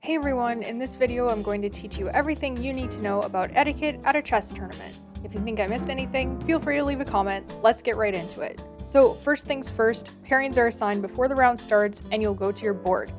Hey everyone, in this video I'm going to teach you everything you need to know about etiquette at a chess tournament. If you think I missed anything, feel free to leave a comment. Let's get right into it. So first things first, pairings are assigned before the round starts and you'll go to your board.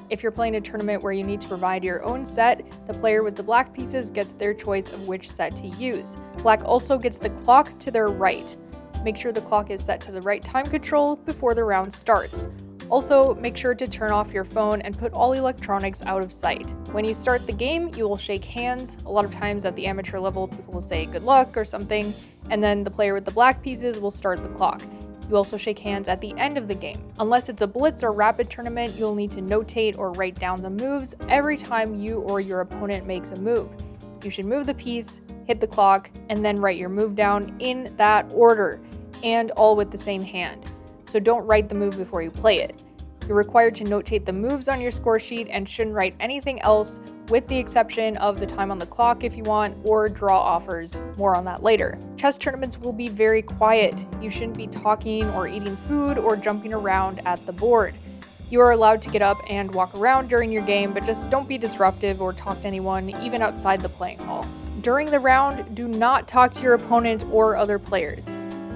If you're playing a tournament where you need to provide your own set, the player with the black pieces gets their choice of which set to use. Black also gets the clock to their right. Make sure the clock is set to the right time control before the round starts. Also, make sure to turn off your phone and put all electronics out of sight. When you start the game, you will shake hands. A lot of times at the amateur level, people will say good luck or something, and then the player with the black pieces will start the clock. You also shake hands at the end of the game. Unless it's a blitz or rapid tournament, you'll need to notate or write down the moves every time you or your opponent makes a move. You should move the piece, hit the clock, and then write your move down in that order, and all with the same hand. So don't write the move before you play it. You're required to notate the moves on your score sheet and shouldn't write anything else with the exception of the time on the clock if you want, or draw offers. More on that later. Chess tournaments will be very quiet. You shouldn't be talking or eating food or jumping around at the board. You are allowed to get up and walk around during your game, but just don't be disruptive or talk to anyone, even outside the playing hall. During the round, do not talk to your opponent or other players.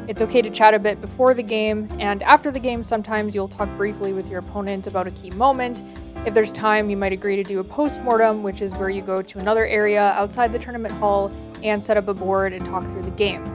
It's okay to chat a bit before the game, and after the game sometimes you'll talk briefly with your opponent about a key moment. If there's time, you might agree to do a post-mortem, which is where you go to another area outside the tournament hall and set up a board and talk through the game.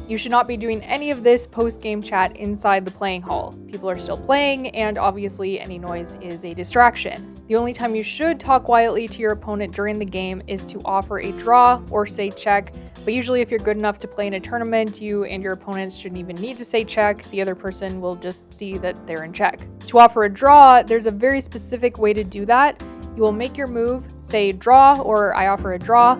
You should not be doing any of this post-game chat inside the playing hall. People are still playing, and obviously any noise is a distraction. The only time you should talk quietly to your opponent during the game is to offer a draw or say check, but usually if you're good enough to play in a tournament, you and your opponents shouldn't even need to say check. The other person will just see that they're in check. To offer a draw, there's a very specific way to do that. You will make your move, say draw or I offer a draw,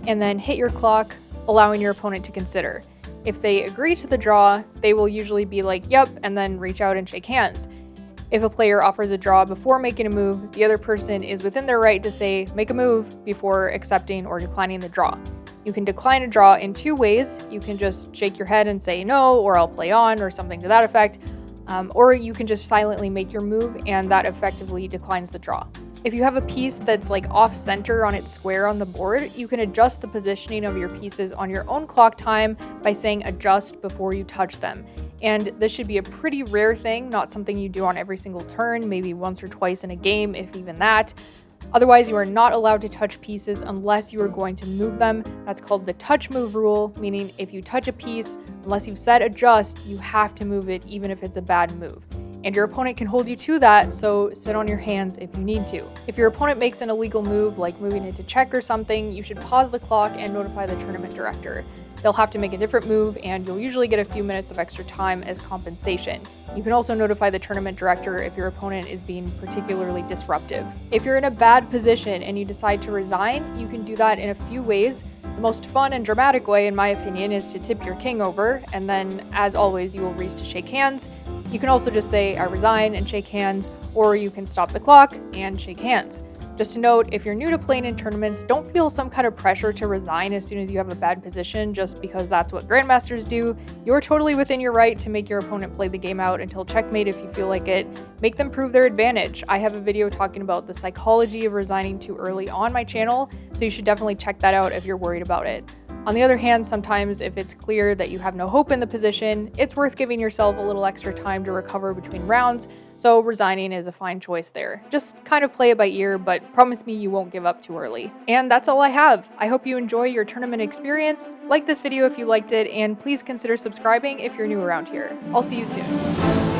and then hit your clock, allowing your opponent to consider. If they agree to the draw, they will usually be like, yep, and then reach out and shake hands. If a player offers a draw before making a move, the other person is within their right to say, make a move, before accepting or declining the draw. You can decline a draw in two ways. You can just shake your head and say no, or I'll play on, or something to that effect. Or you can just silently make your move, and that effectively declines the draw. If you have a piece that's like off center on its square on the board, you can adjust the positioning of your pieces on your own clock time by saying adjust before you touch them. And this should be a pretty rare thing, not something you do on every single turn, maybe once or twice in a game, if even that. Otherwise, you are not allowed to touch pieces unless you are going to move them. That's called the touch move rule, meaning if you touch a piece, unless you've said adjust, you have to move it even if it's a bad move. And your opponent can hold you to that, so sit on your hands if you need to. If your opponent makes an illegal move, like moving it to check or something, you should pause the clock and notify the tournament director. They'll have to make a different move, and you'll usually get a few minutes of extra time as compensation. You can also notify the tournament director if your opponent is being particularly disruptive. If you're in a bad position and you decide to resign, you can do that in a few ways. The most fun and dramatic way, in my opinion, is to tip your king over, and then, as always, you will reach to shake hands. You can also just say, I resign, and shake hands, or you can stop the clock and shake hands. Just to note, if you're new to playing in tournaments, don't feel some kind of pressure to resign as soon as you have a bad position just because that's what grandmasters do. You're totally within your right to make your opponent play the game out until checkmate if you feel like it. Make them prove their advantage. I have a video talking about the psychology of resigning too early on my channel, so you should definitely check that out if you're worried about it. On the other hand, sometimes if it's clear that you have no hope in the position, it's worth giving yourself a little extra time to recover between rounds, so resigning is a fine choice there. Just kind of play it by ear, but promise me you won't give up too early. And that's all I have. I hope you enjoy your tournament experience. Like this video if you liked it, and please consider subscribing if you're new around here. I'll see you soon.